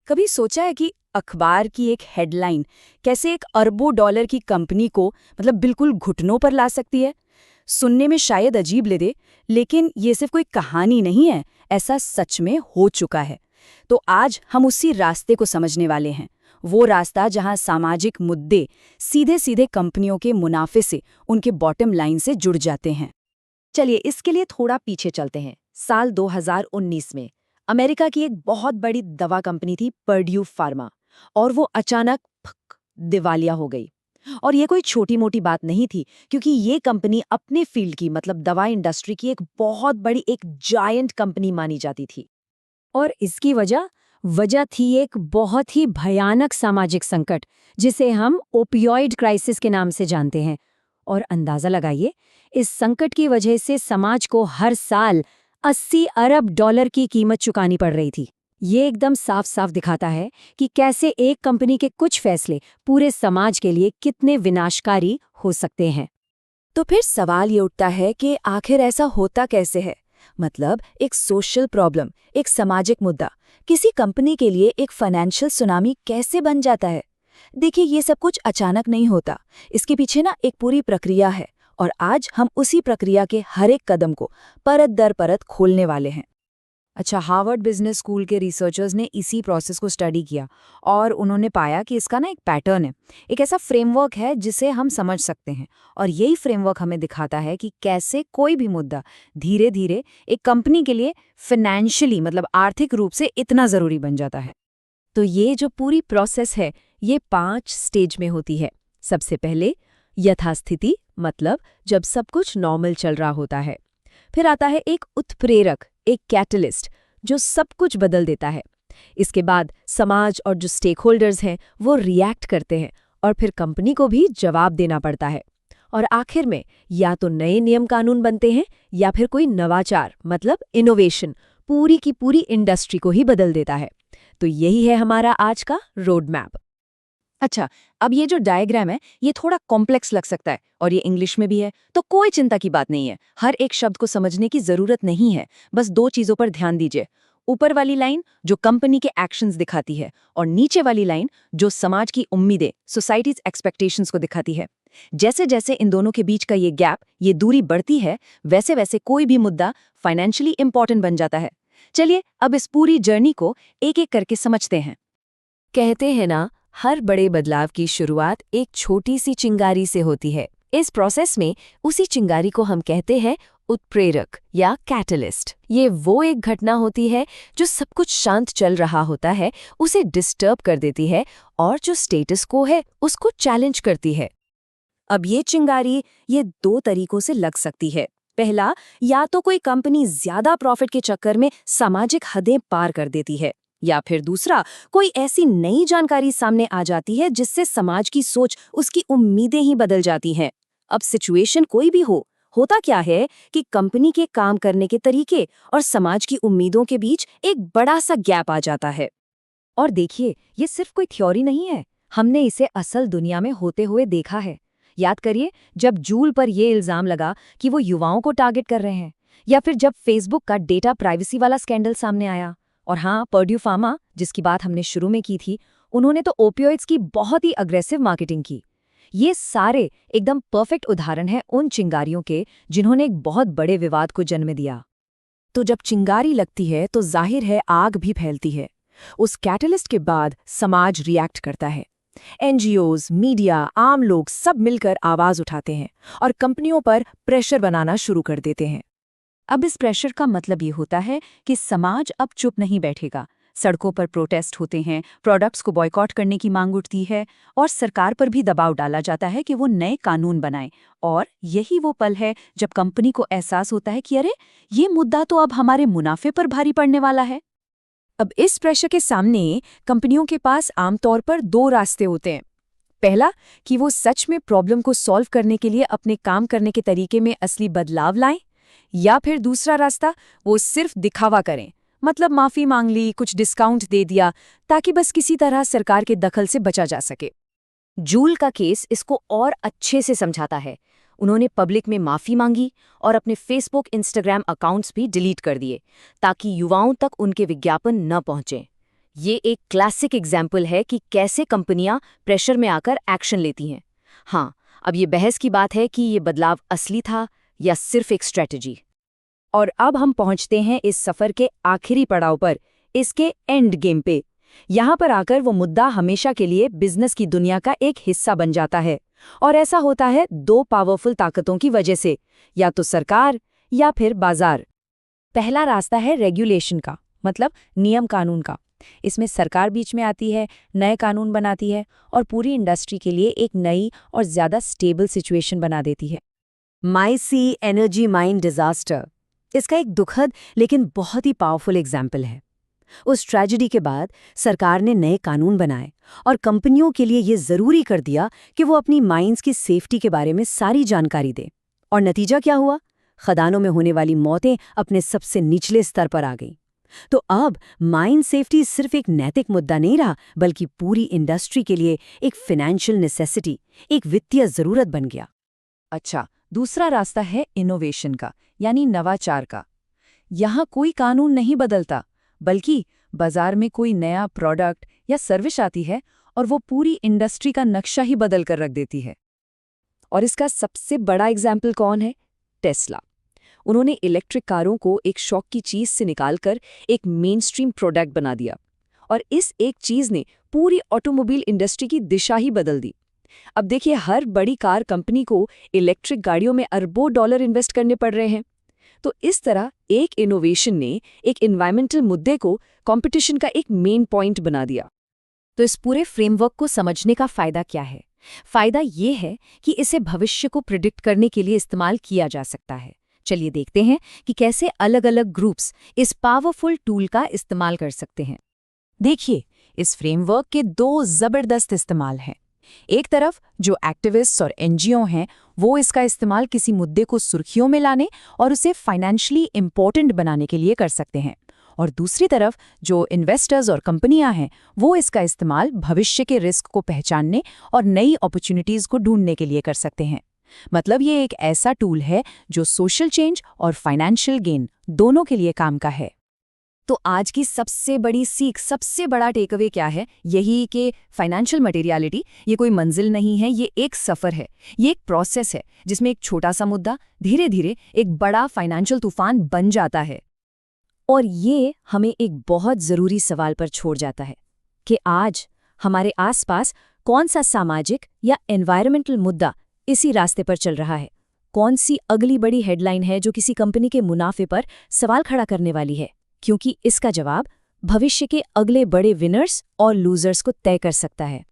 कभी सोचा है कि अखबार की एक हेडलाइन कैसे एक अरबों डॉलर की कंपनी को बिल्कुल घुटनों पर ला सकती है? सुनने में शायद अजीब लगे, लेकिन ये सिर्फ कोई कहानी नहीं है, ऐसा सच में हो चुका है। तो आज हम उसी रास्ते को समझने वाले हैं, वो रास्ता जहां सामाजिक मुद्दे सीधे सीधे कंपनियों के मुनाफे से, उनके बॉटम लाइन से जुड़ जाते हैं। चलिए इसके लिए थोड़ा पीछे चलते हैं। साल 2019 में अमेरिका की एक बहुत बड़ी दवा कंपनी थी पर्ड्यू फार्मा, और वो अचानक दिवालिया हो गई। और ये कोई छोटी मोटी बात नहीं थी, क्योंकि ये कंपनी अपने फील्ड की मतलब दवा इंडस्ट्री की एक बहुत बड़ी एक जायंट कंपनी मानी जाती थी। और इसकी वजह थी एक बहुत ही भयानक सामाजिक संकट, जिसे हम ओपियोइड क्राइसिस के नाम से जानते हैं। और अंदाजा लगाइए, इस संकट की वजह से समाज को हर साल 80 अरब डॉलर की कीमत चुकानी पड़ रही थी। ये एकदम साफ साफ दिखाता है कि कैसे एक कंपनी के कुछ फैसले पूरे समाज के लिए कितने विनाशकारी हो सकते हैं। तो फिर सवाल ये उठता है कि आखिर ऐसा होता कैसे है? एक सोशल प्रॉब्लम, एक सामाजिक मुद्दा किसी कंपनी के लिए एक फाइनेंशियल सुनामी कैसे बन जाता है? देखिए, ये सब कुछ अचानक नहीं होता। इसके पीछे एक पूरी प्रक्रिया है, और आज हम उसी प्रक्रिया के हर एक कदम को परत दर परत खोलने वाले हैं। अच्छा, हार्वर्ड बिजनेस स्कूल के रिसर्चर्स ने इसी प्रोसेस को स्टडी किया, और उन्होंने पाया कि इसका एक पैटर्न है, एक ऐसा फ्रेमवर्क है जिसे हम समझ सकते हैं। और यही फ्रेमवर्क हमें दिखाता है कि कैसे कोई भी मुद्दा धीरे धीरे एक कंपनी के लिए फाइनेंशियली आर्थिक रूप से इतना ज़रूरी बन जाता है। तो ये जो पूरी प्रोसेस है, ये 5 स्टेज में होती है। सबसे पहले यथास्थिति, जब सब कुछ नॉर्मल चल रहा होता है। फिर आता है एक उत्प्रेरक, एक कैटलिस्ट, जो सब कुछ बदल देता है। इसके बाद समाज और जो स्टेक होल्डर्स हैं वो रिएक्ट करते हैं, और फिर कंपनी को भी जवाब देना पड़ता है। और आखिर में या तो नए नियम कानून बनते हैं, या फिर कोई नवाचार इनोवेशन पूरी की पूरी इंडस्ट्री को ही बदल देता है। तो यही है हमारा आज का रोड मैप। अच्छा, अब ये जो डायग्राम है ये थोड़ा कॉम्प्लेक्स लग सकता है, और ये इंग्लिश में भी है, तो कोई चिंता की बात नहीं है। हर एक शब्द को समझने की जरूरत नहीं है। बस 2 चीजों पर ध्यान दीजिए। ऊपर वाली लाइन जो कंपनी के एक्शंस दिखाती है, और नीचे वाली लाइन जो समाज की उम्मीदें, सोसाइटीज एक्सपेक्टेशंस को दिखाती है। जैसे जैसे इन दोनों के बीच का ये गैप, ये दूरी बढ़ती है, वैसे वैसे कोई भी मुद्दा फाइनेंशियली इंपॉर्टेंट बन जाता है। चलिए अब इस पूरी जर्नी को एक एक करके समझते हैं। कहते हैं ना, हर बड़े बदलाव की शुरुआत एक छोटी सी चिंगारी से होती है। इस प्रोसेस में उसी चिंगारी को हम कहते हैं उत्प्रेरक या कैटलिस्ट। ये वो एक घटना होती है जो सब कुछ शांत चल रहा होता है उसे डिस्टर्ब कर देती है, और जो स्टेटस को है उसको चैलेंज करती है। अब ये चिंगारी ये 2 तरीकों से लग सकती है। पहला, या तो कोई कंपनी ज्यादा प्रॉफिट के चक्कर में सामाजिक हदें पार कर देती है, या फिर दूसरा, कोई ऐसी नई जानकारी सामने आ जाती है जिससे समाज की सोच, उसकी उम्मीदें ही बदल जाती हैं। अब सिचुएशन कोई भी हो, होता क्या है कि कंपनी के काम करने के तरीके और समाज की उम्मीदों के बीच एक बड़ा सा गैप आ जाता है। और देखिए, ये सिर्फ कोई थ्योरी नहीं है, हमने इसे असल दुनिया में होते हुए देखा है। याद करिए, जब जूल पर यह इल्जाम लगा कि वो युवाओं को टारगेट कर रहे हैं, या फिर जब फेसबुक का डेटा प्राइवेसी वाला स्कैंडल सामने आया। और हाँ, पर्ड्यू फार्मा, जिसकी बात हमने शुरू में की थी, उन्होंने तो ओपियोइड्स की बहुत ही अग्रेसिव मार्केटिंग की। ये सारे एकदम परफेक्ट उदाहरण हैं उन चिंगारियों के जिन्होंने एक बहुत बड़े विवाद को जन्म दिया। तो जब चिंगारी लगती है तो जाहिर है आग भी फैलती है। उस कैटलिस्ट के बाद समाज रिएक्ट करता है। एनजीओज, मीडिया, आम लोग सब मिलकर आवाज उठाते हैं और कंपनियों पर प्रेशर बनाना शुरू कर देते हैं। अब इस प्रेशर का मतलब ये होता है कि समाज अब चुप नहीं बैठेगा। सड़कों पर प्रोटेस्ट होते हैं, प्रोडक्ट्स को बॉयकॉट करने की मांग उठती है, और सरकार पर भी दबाव डाला जाता है कि वो नए कानून बनाए। और यही वो पल है जब कंपनी को एहसास होता है कि अरे, ये मुद्दा तो अब हमारे मुनाफे पर भारी पड़ने वाला है। अब इस प्रेशर के सामने कंपनियों के पास आमतौर पर 2 रास्ते होते हैं। पहला, कि वो सच में प्रॉब्लम को सॉल्व करने के लिए अपने काम करने के तरीके में असली बदलाव लाएं, या फिर दूसरा रास्ता, वो सिर्फ दिखावा करें, माफी मांग ली, कुछ डिस्काउंट दे दिया, ताकि बस किसी तरह सरकार के दखल से बचा जा सके। जूल का केस इसको और अच्छे से समझाता है। उन्होंने पब्लिक में माफी मांगी और अपने फेसबुक, इंस्टाग्राम अकाउंट्स भी डिलीट कर दिए, ताकि युवाओं तक उनके विज्ञापन न पहुंचे। ये एक क्लासिक एग्जाम्पल है कि कैसे कंपनियां प्रेशर में आकर एक्शन लेती हैं। हाँ, अब ये बहस की बात है कि ये बदलाव असली था या सिर्फ एक स्ट्रेटजी। और अब हम पहुंचते हैं इस सफर के आखिरी पड़ाव पर, इसके एंड गेम पे। यहाँ पर आकर वो मुद्दा हमेशा के लिए बिजनेस की दुनिया का एक हिस्सा बन जाता है। और ऐसा होता है दो पावरफुल ताकतों की वजह से, या तो सरकार या फिर बाजार। पहला रास्ता है रेगुलेशन का, मतलब नियम कानून का। इसमें सरकार बीच में आती है, नए कानून बनाती है और पूरी इंडस्ट्री के लिए एक नई और ज़्यादा स्टेबल सिचुएशन बना देती है। माइसी एनर्जी माइन डिजास्टर इसका एक दुखद लेकिन बहुत ही पावरफुल एग्जाम्पल है। उस ट्रेजेडी के बाद सरकार ने नए कानून बनाए और कंपनियों के लिए ये जरूरी कर दिया कि वो अपनी माइंस की सेफ्टी के बारे में सारी जानकारी दें। और नतीजा क्या हुआ? खदानों में होने वाली मौतें अपने सबसे निचले स्तर पर आ गईं। तो अब माइन सेफ्टी सिर्फ एक नैतिक मुद्दा नहीं रहा, बल्कि पूरी इंडस्ट्री के लिए एक फाइनेंशियल नेसेसिटी, एक वित्तीय जरूरत बन गया। अच्छा, दूसरा रास्ता है इनोवेशन का, यानी नवाचार का। यहाँ कोई कानून नहीं बदलता, बल्कि बाजार में कोई नया प्रोडक्ट या सर्विस आती है और वो पूरी इंडस्ट्री का नक्शा ही बदल कर रख देती है। और इसका सबसे बड़ा एग्जाम्पल कौन है? टेस्ला। उन्होंने इलेक्ट्रिक कारों को एक शौक की चीज से निकालकर एक मेन स्ट्रीम प्रोडक्ट बना दिया, और इस एक चीज ने पूरी ऑटोमोबाइल इंडस्ट्री की दिशा ही बदल दी। अब देखिए, हर बड़ी कार कंपनी को इलेक्ट्रिक गाड़ियों में अरबों डॉलर इन्वेस्ट करने पड़ रहे हैं। तो इस तरह एक इनोवेशन ने एक एनवायरमेंटल मुद्दे को कंपटीशन का एक मेन पॉइंट बना दिया। तो इस पूरे फ्रेमवर्क को समझने का फायदा क्या है? फायदा ये है कि इसे भविष्य को प्रिडिक्ट करने के लिए इस्तेमाल किया जा सकता है। चलिए देखते हैं कि कैसे अलग-अलग ग्रुप्स इस पावरफुल टूल का इस्तेमाल कर सकते हैं। देखिए, इस फ्रेमवर्क के दो जबरदस्त इस्तेमाल हैं। एक तरफ जो एक्टिविस्ट्स और एनजीओ हैं, वो इसका इस्तेमाल किसी मुद्दे को सुर्खियों में लाने और उसे फाइनेंशियली इम्पोर्टेंट बनाने के लिए कर सकते हैं। और दूसरी तरफ जो इन्वेस्टर्स और कंपनियां हैं, वो इसका इस्तेमाल भविष्य के रिस्क को पहचानने और नई अपॉर्चुनिटीज को ढूंढने के लिए कर सकते हैं। मतलब ये एक ऐसा टूल है जो सोशल चेंज और फाइनेंशियल गेन दोनों के लिए काम का है। तो आज की सबसे बड़ी सीख, सबसे बड़ा टेकअवे क्या है? यही कि फाइनेंशियल मटेरियलिटी ये कोई मंजिल नहीं है, ये एक सफ़र है, ये एक प्रोसेस है जिसमें एक छोटा सा मुद्दा धीरे धीरे एक बड़ा फाइनेंशियल तूफान बन जाता है। और ये हमें एक बहुत ज़रूरी सवाल पर छोड़ जाता है कि आज हमारे आसपास कौन सा सामाजिक या एनवायरमेंटल मुद्दा इसी रास्ते पर चल रहा है? कौन सी अगली बड़ी हेडलाइन है जो किसी कंपनी के मुनाफे पर सवाल खड़ा करने वाली है? क्योंकि इसका जवाब भविष्य के अगले बड़े विनर्स और लूजर्स को तय कर सकता है।